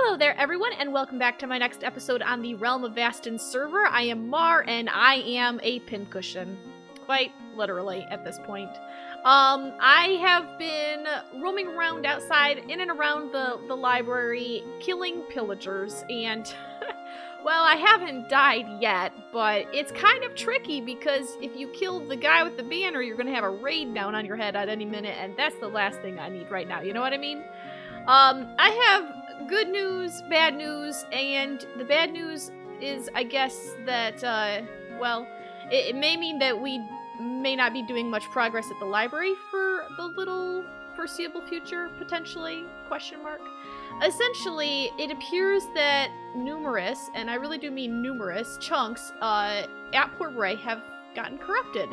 Hello there, everyone, and welcome back to my next episode on the Realm of Vasten server. I am Mar, and I am a pincushion. Quite literally, at this point. I have been roaming around outside, in and around the library, killing pillagers, and... well, I haven't died yet, but it's kind of tricky because if you kill the guy with the banner, you're gonna have a raid down on your head at any minute, and that's the last thing I need right now, you know what I mean? I have good news, bad news, and the bad news is, I guess, that, well, it may mean that we may not be doing much progress at the library for the little foreseeable future, potentially, question mark. Essentially, it appears that numerous, and I really do mean numerous, chunks at Port Ray have gotten corrupted.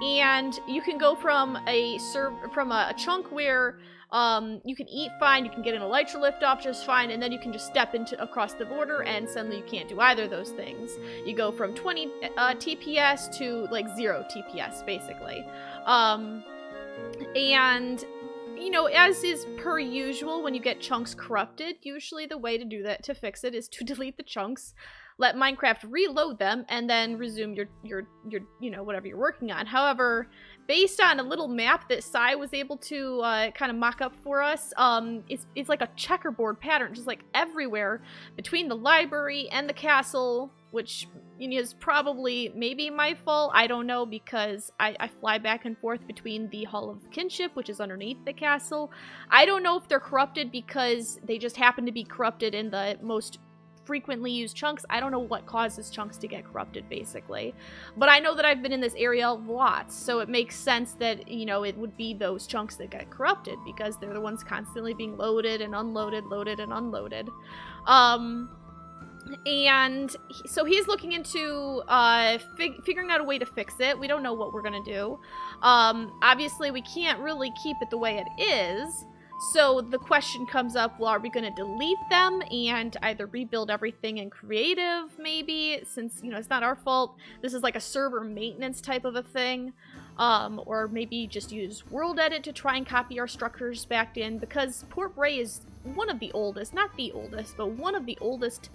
And you can go from a chunk where you can eat fine, you can get an elytra lift off just fine, and then you can just step across the border and suddenly you can't do either of those things. You go from 20 TPS to like 0 TPS, basically. And, you know, as is per usual, when you get chunks corrupted, usually the way to do that, to fix it, is to delete the chunks, let Minecraft reload them, and then resume your you know, whatever you're working on. However, based on a little map that Sai was able to kind of mock up for us, it's like a checkerboard pattern, just like everywhere between the library and the castle, which is probably maybe my fault, I don't know, because I fly back and forth between the Hall of Kinship, which is underneath the castle. I don't know if they're corrupted because they just happen to be corrupted in the most frequently used chunks. I don't know what causes chunks to get corrupted, basically. But I know that I've been in this area lots, so it makes sense that, you know, it would be those chunks that get corrupted, because they're the ones constantly being loaded and unloaded, loaded and unloaded. And so he's looking into figuring out a way to fix it. We don't know what we're gonna do. Obviously, we can't really keep it the way it is. So the question comes up, well, are we going to delete them and either rebuild everything in creative, maybe, since, you know, it's not our fault. This is like a server maintenance type of a thing. Or maybe just use world edit to try and copy our structures back in, because Port Ray is one of the oldest, not the oldest, but one of the oldest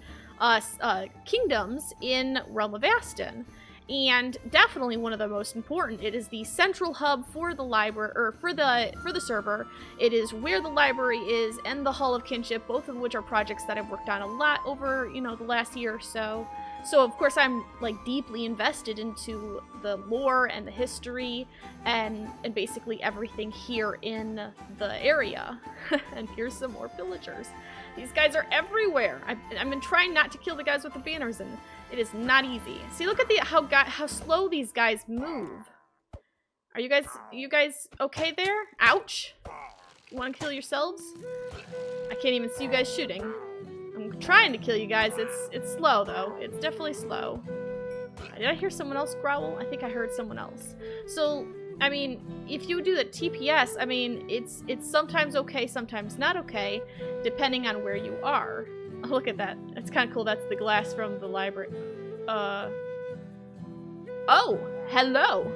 kingdoms in Realm of Vasten. And definitely one of the most important. It is the central hub for the library, or for the server. It is where the library is and the Hall of Kinship, both of which are projects that I've worked on a lot over, you know, the last year or so. So of course I'm like deeply invested into the lore and the history and basically everything here in the area. And here's some more villagers. These guys are everywhere. I've been trying not to kill the guys with the banners, and it is not easy. See, look at how slow these guys move. Are you guys okay there? Ouch. You want to kill yourselves? I can't even see you guys shooting. I'm trying to kill you guys. It's slow though. It's definitely slow. Did I hear someone else growl? I think I heard someone else. So, I mean, if you do the TPS, I mean, it's sometimes okay, sometimes not okay, depending on where you are. Oh, look at that. That's kind of cool. That's the glass from the library. Oh, hello.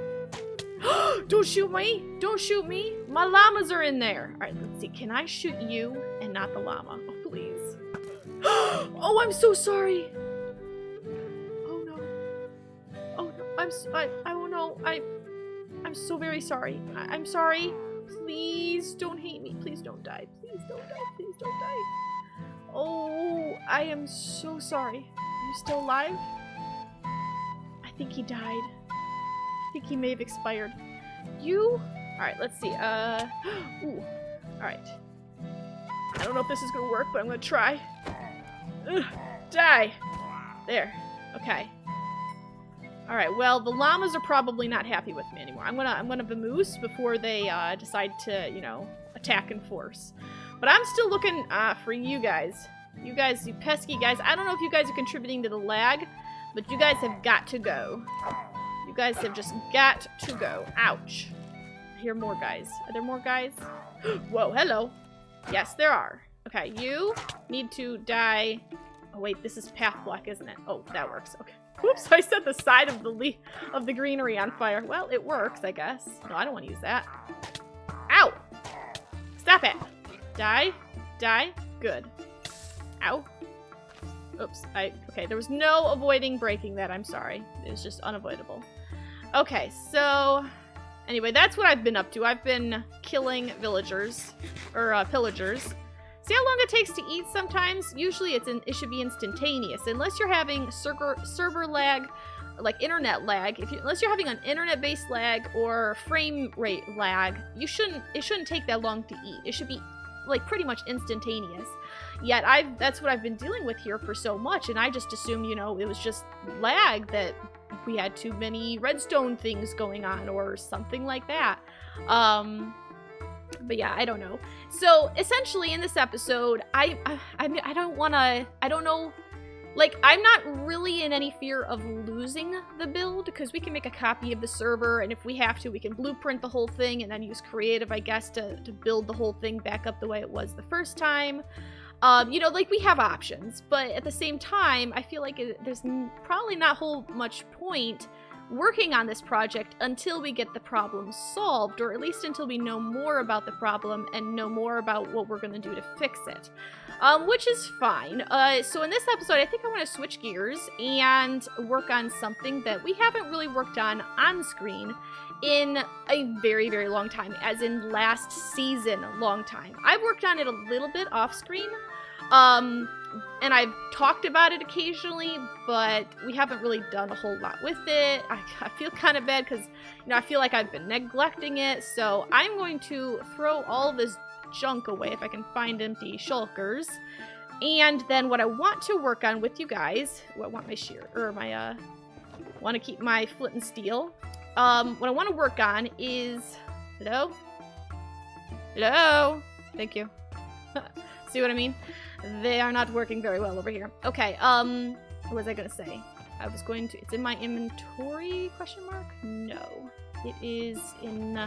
Don't shoot me. Don't shoot me. My llamas are in there. All right, let's see. Can I shoot you and not the llama? Oh, please. Oh, I'm so sorry. Oh, no. Oh, no. I'm so very sorry. I'm sorry. Please don't hate me. Please don't die. Please don't die. Please don't die. Oh, I am so sorry. Are you still alive? I think he died. I think he may have expired. You? Alright, let's see. Ooh. Alright. I don't know if this is gonna work, but I'm gonna try. Ugh. Die! There. Okay. Alright, well, the llamas are probably not happy with me anymore. I'm gonna vamoose before they decide to, you know, attack in force. But I'm still looking for you guys. You guys, you pesky guys. I don't know if you guys are contributing to the lag, but you guys have got to go. You guys have just got to go. Ouch. I hear more guys. Are there more guys? Whoa, hello. Yes, there are. Okay, you need to die. Oh, wait, this is path block, isn't it? Oh, that works. Okay. Whoops, I set the side of the greenery on fire. Well, it works, I guess. No, I don't want to use that. Ow! Stop it! Die. Die. Good. Ow. Oops. Okay, there was no avoiding breaking that. I'm sorry. It was just unavoidable. Okay, so anyway, that's what I've been up to. I've been killing villagers, or pillagers. See how long it takes to eat sometimes? Usually it should be instantaneous. Unless you're having server lag, like internet lag, unless you're having an internet-based lag or frame rate lag, it shouldn't take that long to eat. It should be like pretty much instantaneous. Yet that's what I've been dealing with here for so much, and I just assumed, you know, it was just lag, that we had too many redstone things going on or something like that. But yeah, I don't know. So essentially in this episode, I don't know, like, I'm not really in any fear of losing the build, because we can make a copy of the server, and if we have to, we can blueprint the whole thing and then use creative, I guess, to build the whole thing back up the way it was the first time. You know, like, we have options, but at the same time, I feel like there's probably not whole much point working on this project until we get the problem solved, or at least until we know more about the problem and know more about what we're going to do to fix it. Which is fine. So in this episode, I think I want to switch gears and work on something that we haven't really worked on screen in a very, very long time, as in last season long time. I've worked on it a little bit off screen, and I've talked about it occasionally, but we haven't really done a whole lot with it. I feel kind of bad because, you know, I feel like I've been neglecting it, so I'm going to throw all this junk away if I can find empty shulkers. And then what I want to work on with you guys, I want my shear, or my, want to keep my flint and steel. What I want to work on is, hello? Hello? Thank you. See what I mean? They are not working very well over here. Okay, what was I gonna say? I was going to, it's in my inventory, question mark? No. It is in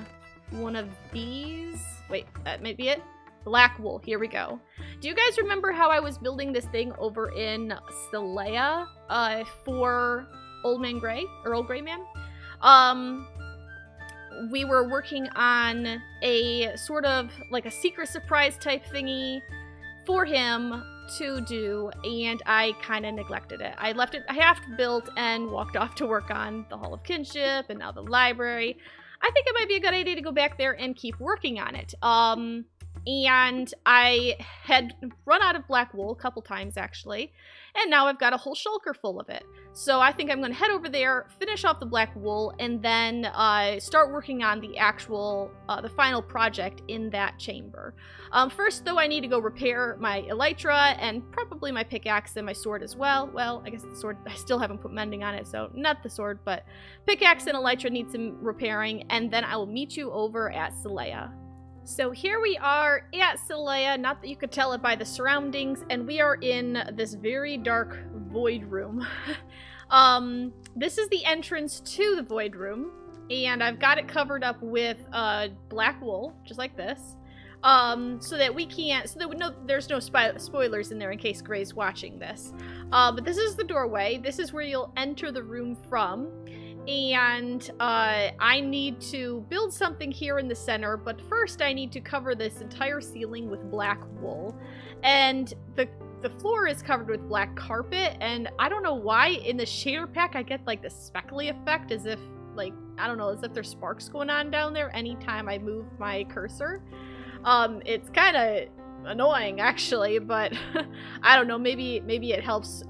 one of these. Wait, that might be it. Black wool, here we go. Do you guys remember how I was building this thing over in Celaya, for Old Man Gray, or Old Gray Man? We were working on a sort of like a secret surprise type thingy for him to do, and I kind of neglected it. I left it, I half built and walked off to work on the Hall of Kinship and now the library. I think it might be a good idea to go back there and keep working on it. And I had run out of black wool a couple times actually, and now I've got a whole shulker full of it. So I think I'm going to head over there, finish off the black wool, and then start working on the actual, the final project in that chamber. First, though, I need to go repair my elytra and probably my pickaxe and my sword as well. Well, I guess the sword, I still haven't put mending on it, so not the sword, but pickaxe and elytra need some repairing, and then I will meet you over at Celaya. So here we are at Celaya, not that you could tell it by the surroundings, and we are in this very dark void room. This is the entrance to the void room, and I've got it covered up with black wool, just like this, so that we can't, so that there's no spoilers in there in case Gray's watching this. But this is the doorway. This is where you'll enter the room from. And I need to build something here in the center, but first I need to cover this entire ceiling with black wool. And the floor is covered with black carpet, and I don't know why in the shader pack I get like the speckly effect, as if, like, I don't know, as if there's sparks going on down there anytime I move my cursor. It's kind of annoying actually, but I don't know, maybe it helps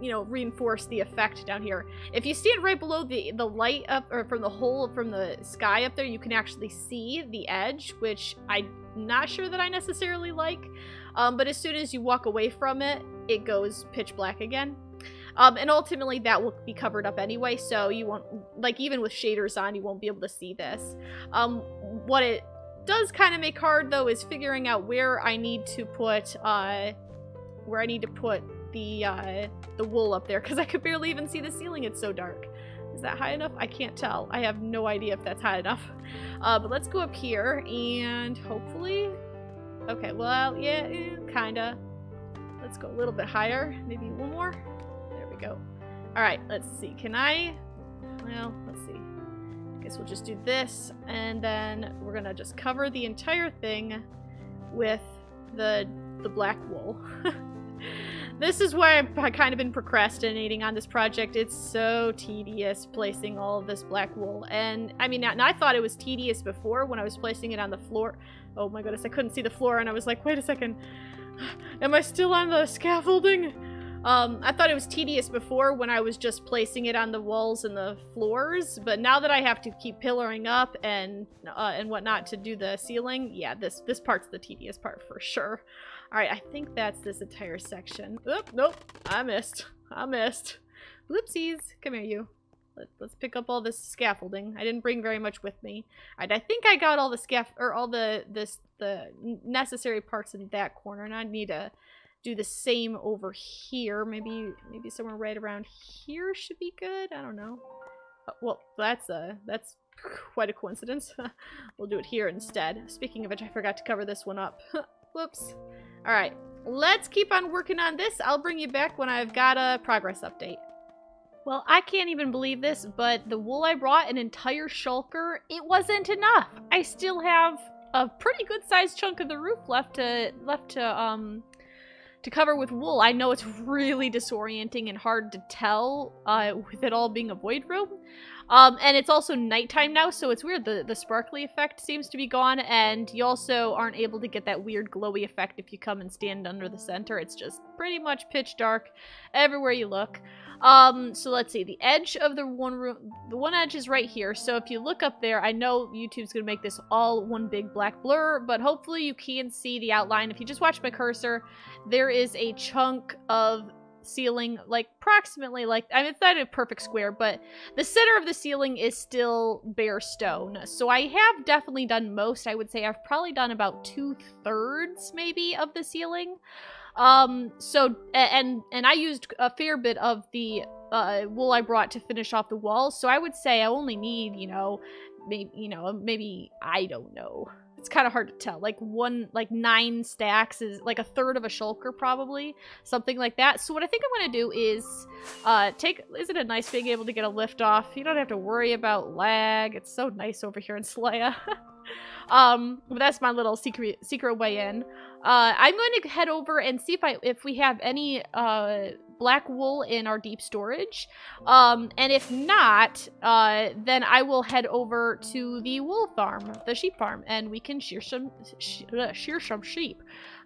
you know, reinforce the effect down here. If you stand right below the light up, or from the hole from the sky up there, you can actually see the edge, which I'm not sure that I necessarily like. But as soon as you walk away from it, it goes pitch black again. And ultimately that will be covered up anyway, so you won't, like, even with shaders on, you won't be able to see this. What it does kind of make hard though is figuring out where I need to put the wool up there, because I could barely even see the ceiling, it's so dark. Is that high enough? I can't tell. I have no idea if that's high enough. But let's go up here and hopefully, okay, well, yeah, kinda. Let's go a little bit higher, maybe one more. There we go. All right, let's see, can I, well, let's see. I guess we'll just do this, and then we're gonna just cover the entire thing with the black wool. This is why I've kind of been procrastinating on this project. It's so tedious placing all of this black wool. And, I mean, and I thought it was tedious before when I was placing it on the floor. Oh my goodness, I couldn't see the floor, and I was like, wait a second. Am I still on the scaffolding? I thought it was tedious before when I was just placing it on the walls and the floors, but now that I have to keep pillaring up and whatnot to do the ceiling, yeah, this part's the tedious part for sure. Alright, I think that's this entire section. Oop, nope, I missed. Whoopsies. Come here, you. Let's pick up all this scaffolding. I didn't bring very much with me. Alright, I think I got all the the necessary parts in that corner, and I need to do the same over here. Maybe somewhere right around here should be good. I don't know. Well, that's quite a coincidence. We'll do it here instead. Speaking of which, I forgot to cover this one up. Whoops. Alright, let's keep on working on this. I'll bring you back when I've got a progress update. Well, I can't even believe this, but the wool I brought, an entire shulker, it wasn't enough. I still have a pretty good sized chunk of the roof left to cover with wool. I know it's really disorienting and hard to tell with it all being a void room. And it's also nighttime now, so it's weird. The sparkly effect seems to be gone, and you also aren't able to get that weird glowy effect if you come and stand under the center. It's just pretty much pitch dark everywhere you look. So let's see. The edge of the one edge is right here, so if you look up there, I know YouTube's gonna make this all one big black blur, but hopefully you can see the outline. If you just watch my cursor, there is a chunk of ceiling, like approximately like, I mean, it's not a perfect square, but the center of the ceiling is still bare stone. So I have definitely done most. I would say I've probably done about 2/3 maybe of the ceiling. So, and I used a fair bit of the wool I brought to finish off the walls, so I would say I only need, maybe, I don't know. It's kind of hard to tell. Like 9 stacks is like 1/3 of a shulker, probably. Something like that. So what I think I'm going to do is isn't it nice being able to get a lift off? You don't have to worry about lag. It's so nice over here in Celaya. But that's my little secret way in. I'm going to head over and see if we have any black wool in our deep storage. And if not, then I will head over to the wool farm, the sheep farm, and we can shear some sheep.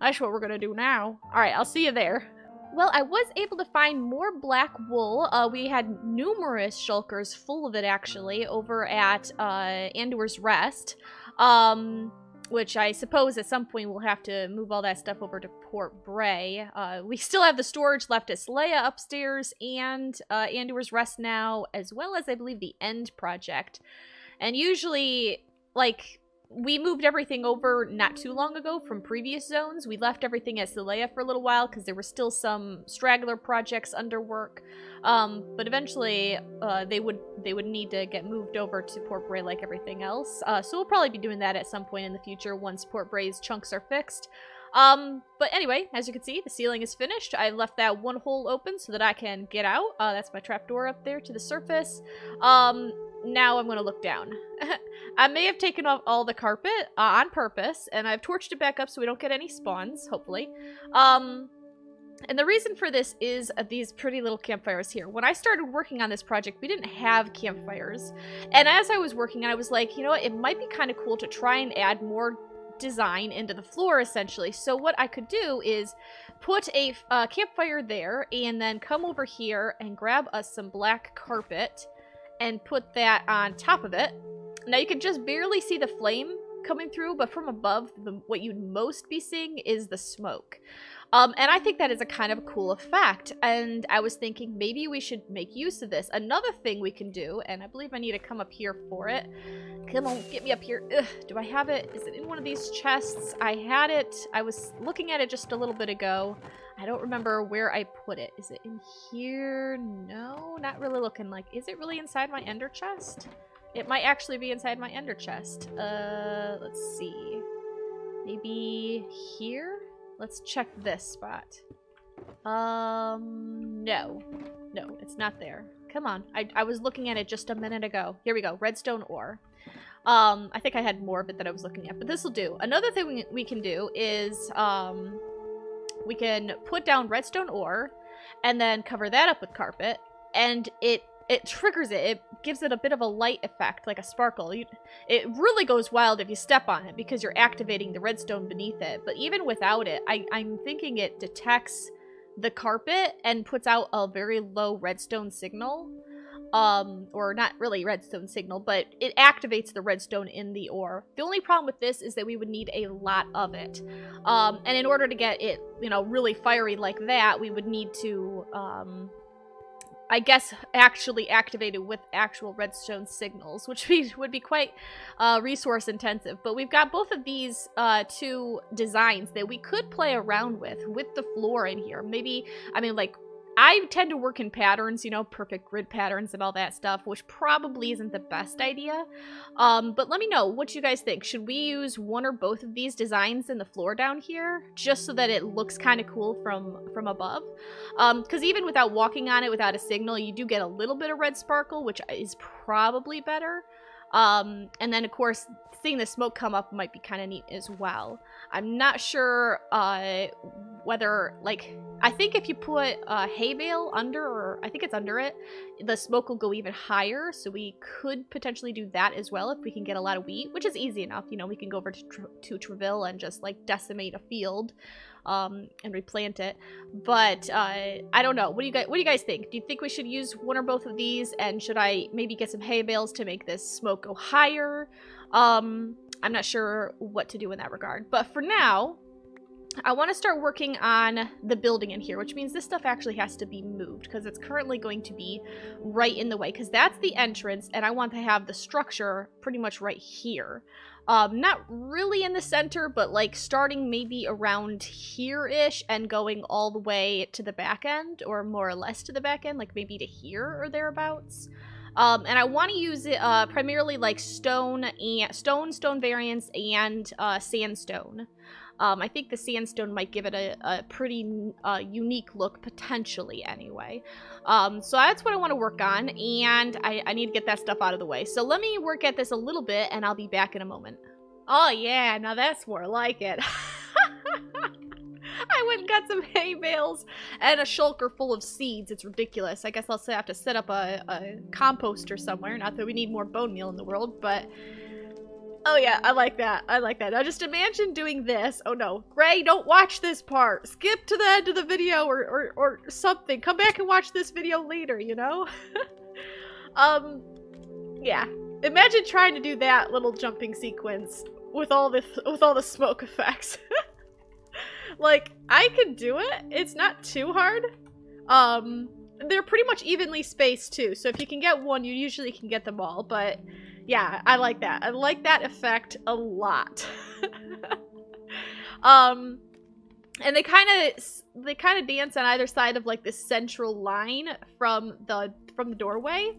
That's what we're gonna do now. Alright, I'll see you there. Well, I was able to find more black wool. We had numerous shulkers full of it, actually, over at Andor's Rest. Which I suppose at some point we'll have to move all that stuff over to Port Bray. We still have the storage left at Celaya upstairs and Andor's Rest now, as well as, I believe, the End project. And usually, like, we moved everything over not too long ago from previous zones. We left everything at Celaya for a little while because there were still some straggler projects under work. But eventually, they would need to get moved over to Port Bray like everything else. So we'll probably be doing that at some point in the future once Port Bray's chunks are fixed. But anyway, as you can see, the ceiling is finished. I left that one hole open so that I can get out. That's my trapdoor up there to the surface. Now I'm going to look down. I may have taken off all the carpet on purpose, and I've torched it back up so we don't get any spawns, hopefully. And the reason for this is these pretty little campfires here. When I started working on this project, we didn't have campfires. And as I was working, I was like, you know what, it might be kind of cool to try and add more design into the floor, essentially. So what I could do is put a campfire there, and then come over here and grab us some black carpet and put that on top of it. Now you can just barely see the flame coming through, but from above, what you'd most be seeing is the smoke. And I think that is a kind of a cool effect, and I was thinking maybe we should make use of this. Another thing we can do, and I believe I need to come up here for it. Come on, get me up here. Ugh, do I have it? Is it in one of these chests? I had it. I was looking at it just a little bit ago. I don't remember where I put it. Is it in here? No, not really looking like. Is it really inside my ender chest? It might actually be inside my ender chest. Let's see. Maybe here? Let's check this spot. No. No, it's not there. Come on. I was looking at it just a minute ago. Here we go. Redstone ore. I think I had more of it that I was looking at, but this will do. Another thing we can do is, we can put down redstone ore and then cover that up with carpet, and it triggers it. It gives it a bit of a light effect, like a sparkle. It really goes wild if you step on it because you're activating the redstone beneath it. But even without it, I'm thinking it detects the carpet and puts out a very low redstone signal. Or not really redstone signal, but it activates the redstone in the ore. The only problem with this is that we would need a lot of it. And in order to get it, you know, really fiery like that, we would need to, I guess, actually activate it with actual redstone signals, which would be quite resource intensive. But we've got both of these two designs that we could play around with the floor in here. Maybe, I mean, like, I tend to work in patterns, you know, perfect grid patterns and all that stuff, which probably isn't the best idea. But let me know what you guys think. Should we use one or both of these designs in the floor down here, just so that it looks kind of cool from above? Because even without walking on it, without a signal, you do get a little bit of red sparkle, which is probably better. And then, of course, seeing the smoke come up might be kind of neat as well. I'm not sure whether, like, I think if you put a hay bale under, or I think it's under it, the smoke will go even higher, so we could potentially do that as well if we can get a lot of wheat, which is easy enough. You know, we can go over to Treville and just, like, decimate a field and replant it. But I don't know. What do you guys think? Do you think we should use one or both of these, and should I maybe get some hay bales to make this smoke go higher? I'm not sure what to do in that regard. But for now, I want to start working on the building in here, which means this stuff actually has to be moved because it's currently going to be right in the way, because that's the entrance, and I want to have the structure pretty much right here. Not really in the center, but like starting maybe around here-ish and going all the way to the back end, or more or less to the back end, like maybe to here or thereabouts. And I want to use it primarily like stone variants and sandstone. I think the sandstone might give it a pretty unique look, potentially, anyway. So that's what I want to work on, and I need to get that stuff out of the way. So let me work at this a little bit, and I'll be back in a moment. Oh, yeah, now that's more like it. I went and got some hay bales and a shulker full of seeds. It's ridiculous. I guess I'll have to set up a composter somewhere. Not that we need more bone meal in the world, but... Oh yeah, I like that. I like that. Now just imagine doing this. Oh no. Gray, don't watch this part. Skip to the end of the video or something. Come back and watch this video later, you know? Yeah. Imagine trying to do that little jumping sequence with all the smoke effects. Like, I could do it. It's not too hard. They're pretty much evenly spaced too, so if you can get one, you usually can get them all, but yeah, I like that. I like that effect a lot. And they kind of dance on either side of like this central line from the doorway.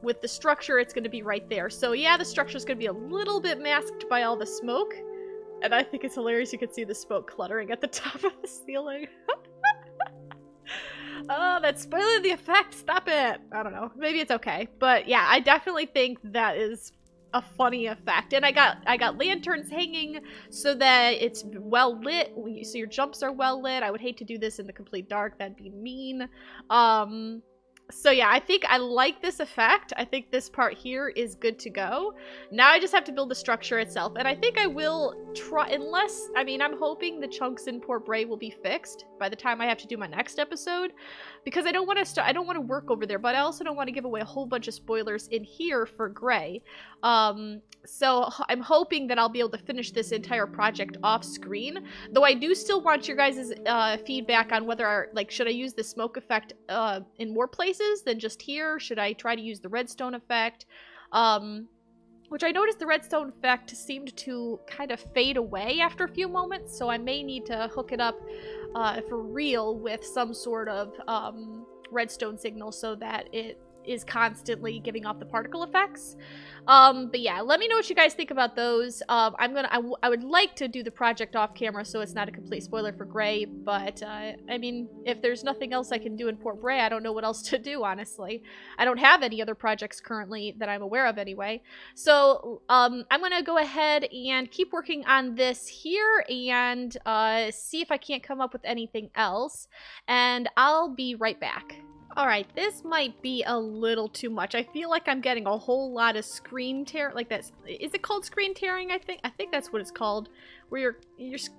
With the structure, it's going to be right there. So yeah, the structure is going to be a little bit masked by all the smoke. And I think it's hilarious you can see the smoke cluttering at the top of the ceiling. Oh, that's spoiling the effect. Stop it. I don't know. Maybe it's okay. But yeah, I definitely think that is a funny effect. And I got lanterns hanging so that it's well lit. So your jumps are well lit. I would hate to do this in the complete dark. That'd be mean. So yeah, I think I like this effect. I think this part here is good to go. Now I just have to build the structure itself. And I think I will try, unless, I mean, I'm hoping the chunks in Port Bray will be fixed by the time I have to do my next episode. Because I don't want to work over there, but I also don't want to give away a whole bunch of spoilers in here for Gray. So I'm hoping that I'll be able to finish this entire project off screen. Though I do still want your guys' feedback on whether, like, should I use the smoke effect in more places than just here? Should I try to use the redstone effect? Which I noticed the redstone effect seemed to kind of fade away after a few moments, so I may need to hook it up for real with some sort of redstone signal so that it is constantly giving off the particle effects. But yeah, let me know what you guys think about those. I would like to do the project off camera so it's not a complete spoiler for Gray, but I mean, if there's nothing else I can do in Port Bray, I don't know what else to do, honestly. I don't have any other projects currently that I'm aware of anyway. So I'm gonna go ahead and keep working on this here and see if I can't come up with anything else, and I'll be right back. Alright, this might be a little too much. I feel like I'm getting a whole lot of screen tear, like that's, is it called screen tearing, I think? I think that's what it's called, where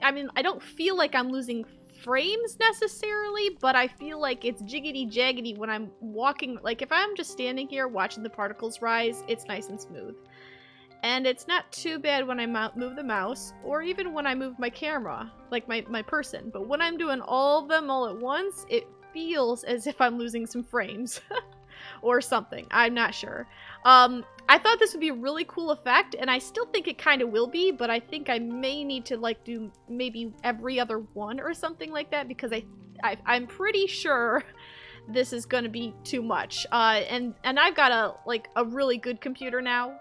I mean, I don't feel like I'm losing frames necessarily, but I feel like it's jiggity-jaggedy when I'm walking, like if I'm just standing here watching the particles rise, it's nice and smooth. And it's not too bad when I move the mouse, or even when I move my camera, like my person, but when I'm doing all of them all at once, it feels as if I'm losing some frames or something. I'm not sure. I thought this would be a really cool effect, and I still think it kind of will be, but I think I may need to like do maybe every other one or something like that, because I'm pretty sure this is gonna be too much. And I've got a really good computer now.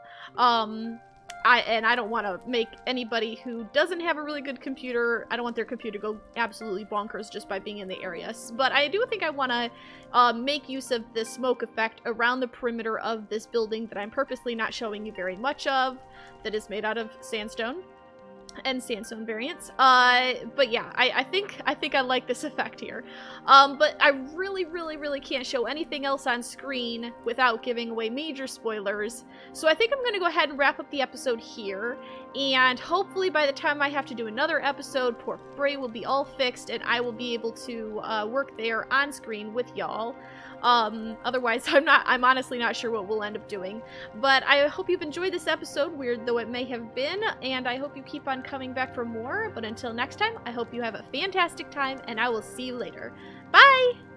I don't want to make anybody who doesn't have a really good computer, I don't want their computer to go absolutely bonkers just by being in the area. But I do think I want to make use of the smoke effect around the perimeter of this building that I'm purposely not showing you very much of, that is made out of sandstone and sandstone variants. But yeah, I think I like this effect here. But I really can't show anything else on screen without giving away major spoilers. So I think I'm gonna go ahead and wrap up the episode here, and hopefully by the time I have to do another episode, Port Bray will be all fixed and I will be able to work there on screen with y'all. Otherwise I'm honestly not sure what we'll end up doing. But I hope you've enjoyed this episode, weird though it may have been, and I hope you keep on coming back for more. But until next time, I hope you have a fantastic time, and I will see you later. Bye!